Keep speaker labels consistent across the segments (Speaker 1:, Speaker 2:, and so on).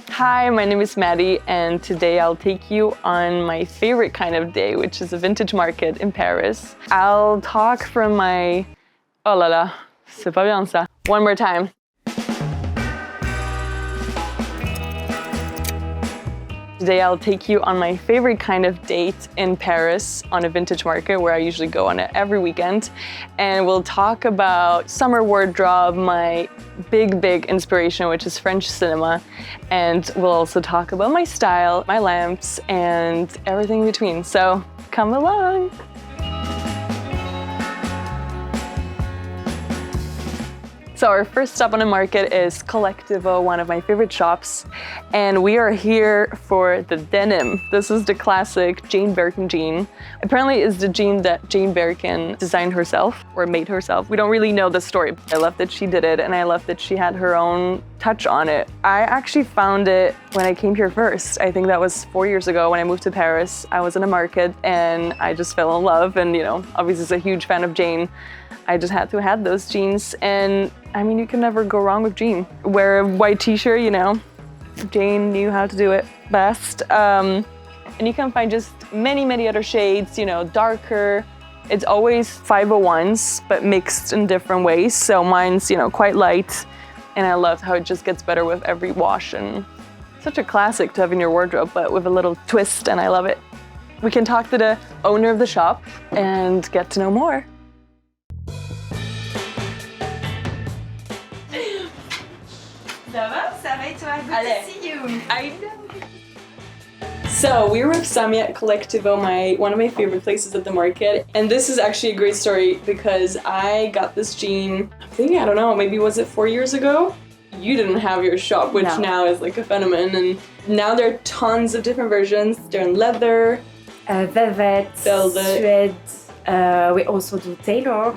Speaker 1: Hi, my name is Maddie, and today I'll take you on my favorite kind of day, which is a vintage market in Paris. I'll talk from my... Oh là là, c'est pas bien ça. One more time. Today I'll take you on my favorite kind of date in Paris on a vintage market where I usually go on it every weekend. And we'll talk about summer wardrobe, my big inspiration, which is French cinema. And we'll also talk about my style, my lamps, and everything in between. So come along. So our first stop on the market is Collectivo, one of my favorite shops. And we are here for the denim. This is the classic Jane Birkin jean. Apparently it's the jean that Jane Birkin designed herself or made herself. We don't really know the story. I love that she did it, and I love that she had her own touch on it. I actually found it when I came here first. I think that was 4 years ago when I moved to Paris. I was in a market and I just fell in love, and obviously as a huge fan of Jane, I just had to have those jeans, and I mean, you can never go wrong with Jane. Wear a white t-shirt, Jane knew how to do it best. And you can find just many other shades, darker. It's always 501s, but mixed in different ways. So mine's, quite light, and I love how it just gets better with every wash, and such a classic to have in your wardrobe, but with a little twist, and I love it. We can talk to the owner of the shop and get to know more.
Speaker 2: Ça va? Ça va et toi? Good to see you.
Speaker 1: I know. So we were with Samia at Collectivo, one of my favorite places at the market. And this is actually a great story because I got this jean, I don't know, maybe was it 4 years ago? You didn't have your shop, which now is like a phenomenon. And now there are tons of different versions. They're in leather,
Speaker 2: velvet, suede. We also do tailor,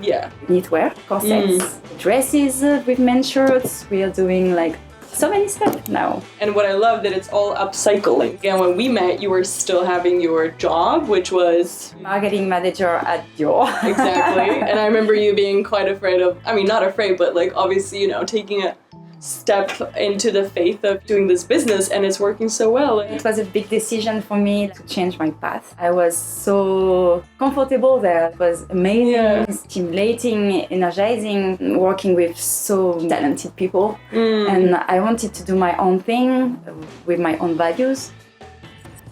Speaker 2: knitwear, corsets, dresses with men's shirts. We are doing like so many stuff now.
Speaker 1: And what I love that it's all upcycling. Again, when we met, you were still having your job, which was
Speaker 2: marketing manager at Dior.
Speaker 1: Exactly. And I remember you being quite afraid of, not afraid, but like obviously, taking a step into the faith of doing this business, and it's working so well.
Speaker 2: It was a big decision for me to change my path. I was so comfortable there. It was amazing, stimulating, energizing, working with so talented people. And I wanted to do my own thing with my own values,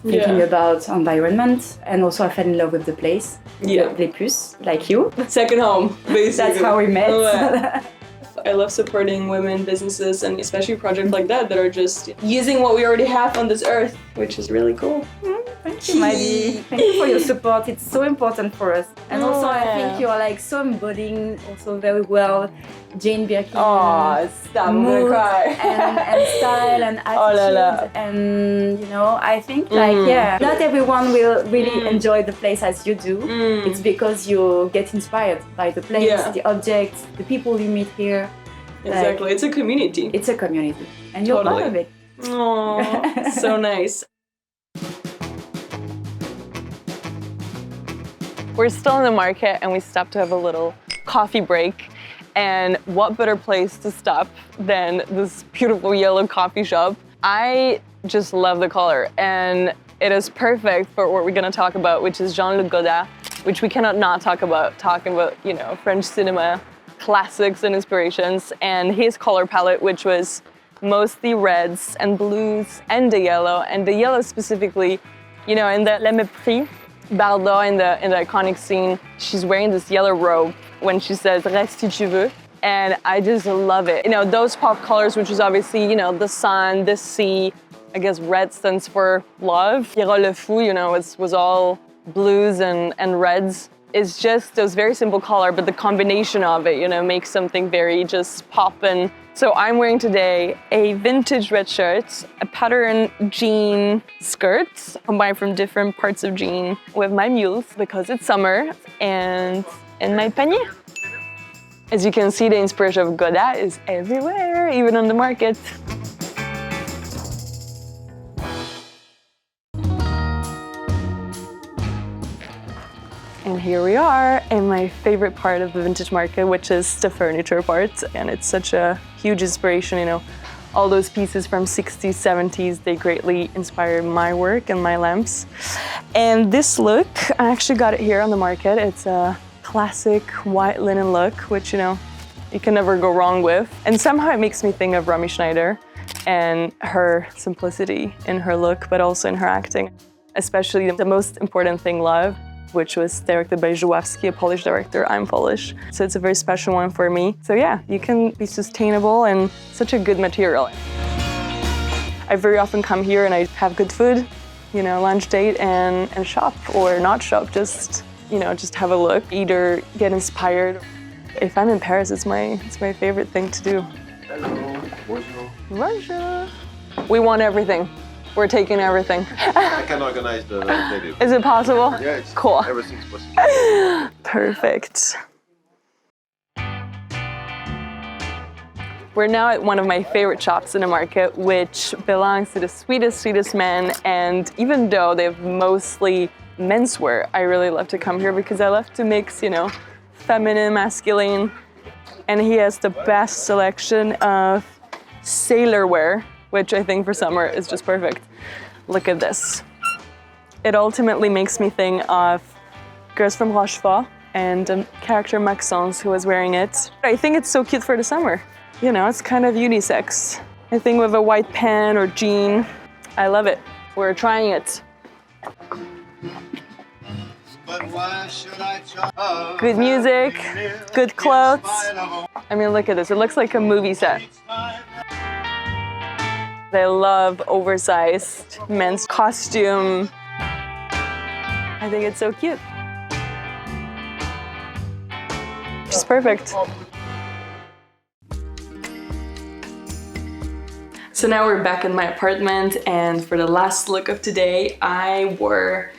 Speaker 2: thinking about environment, and also I fell in love with the place, Les Puces, like you.
Speaker 1: Second home, basically.
Speaker 2: That's how we met.
Speaker 1: Oh, I love supporting women businesses, and especially projects like that are just using what we already have on this earth, which is really cool.
Speaker 2: Thank you, Maddie. Thank you for your support. It's so important for us. And also I think you're like so embodying also very well Jane Birkin.
Speaker 1: Oh, stop, I'm gonna cry.
Speaker 2: and style and attitude.
Speaker 1: Oh la la.
Speaker 2: And I think not everyone will really enjoy the place as you do. It's because you get inspired by the place, the objects, the people you meet here.
Speaker 1: Exactly, it's a community.
Speaker 2: It's a community, and you're part of it.
Speaker 1: Oh, so nice. We're still in the market, and we stopped to have a little coffee break. And what better place to stop than this beautiful yellow coffee shop? I just love the color, and it is perfect for what we're gonna talk about, which is Jean-Luc Godard, which we cannot not talk about, talking about, French cinema, classics and inspirations, and his color palette, which was mostly reds and blues and the yellow specifically, in the Le Mépris, Bardot in the iconic scene, she's wearing this yellow robe when she says "Reste si tu veux," and I just love it. Those pop colors, which is obviously, the sun, the sea. I guess red stands for love. Ira le fou, was all blues and reds. It's just those very simple color, but the combination of it, makes something very just poppin'. So I'm wearing today a vintage red shirt, a pattern jean skirt, combined from different parts of jean, with my mules because it's summer, and my panier. As you can see, the inspiration of Godard is everywhere, even on the market. And here we are in my favorite part of the vintage market, which is the furniture part. And it's such a huge inspiration, all those pieces from 60s, 70s, they greatly inspired my work and my lamps. And this look, I actually got it here on the market. It's a classic white linen look, which, you know, you can never go wrong with. And somehow it makes me think of Romy Schneider and her simplicity in her look, but also in her acting. Especially the most important thing, Love, which was directed by Żuławski, a Polish director. I'm Polish, so it's a very special one for me. So yeah, you can be sustainable and such a good material. I very often come here and I have good food, you know, lunch date and shop, or not shop, just, you know, just have a look, either get inspired. If I'm in Paris, it's my favorite thing to do.
Speaker 3: Hello, bonjour.
Speaker 1: Bonjour. We want everything. We're taking everything.
Speaker 3: I can organize the delivery.
Speaker 1: Is it possible?
Speaker 3: Yeah, it's
Speaker 1: cool.
Speaker 3: Everything's possible.
Speaker 1: Perfect. We're now at one of my favorite shops in the market, which belongs to the sweetest men. And even though they have mostly menswear, I really love to come here because I love to mix, you know, feminine, masculine. And he has the best selection of sailor wear, which I think for summer is just perfect. Look at this. It ultimately makes me think of Girls from Rochefort and the character Maxence who was wearing it. I think it's so cute for the summer. You know, it's kind of unisex. I think with a white pant or jean, I love it. We're trying it. Good music, good clothes. I mean, look at this. It looks like a movie set. I love oversized men's costume. I think it's so cute. Just perfect. So now we're back in my apartment, and for the last look of today, I wore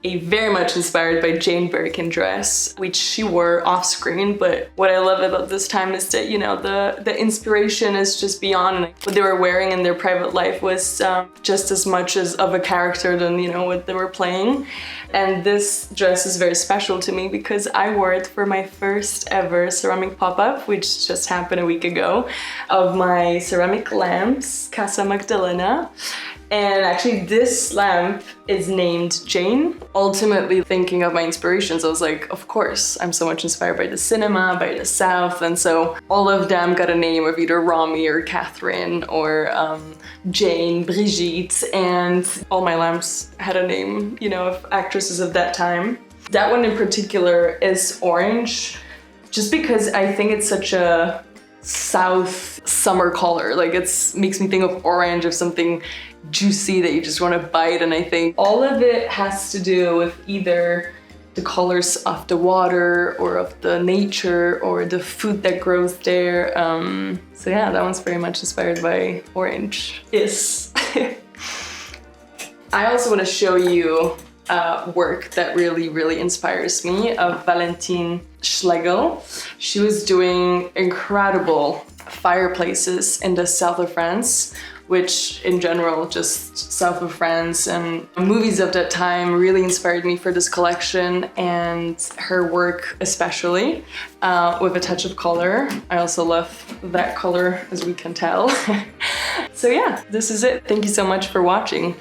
Speaker 1: a very much inspired by Jane Birkin dress, which she wore off screen. But what I love about this time is that, you know, the inspiration is just beyond. And what they were wearing in their private life was just as much as of a character than, you know, what they were playing. And this dress is very special to me because I wore it for my first ever ceramic pop-up, which just happened a week ago, of my ceramic lamps, Casa Magdalena. And actually this lamp is named Jane. Ultimately thinking of my inspirations, I was like, of course, I'm so much inspired by the cinema, by the South, and so all of them got a name of either Romy or Catherine or Jane, Brigitte, and all my lamps had a name, you know, of actresses of that time. That one in particular is orange, just because I think it's such a South summer color. Like makes me think of orange, of something juicy that you just want to bite. And I think all of it has to do with either the colors of the water or of the nature or the food that grows there. So yeah, that one's very much inspired by orange. Yes. I also want to show you work that really inspires me, of Valentin Schlegel. She was doing incredible fireplaces in the south of France, which in general, just south of France, and movies of that time really inspired me for this collection, and her work especially, with a touch of color. I also love that color, as we can tell. So yeah, this is it. Thank you so much for watching.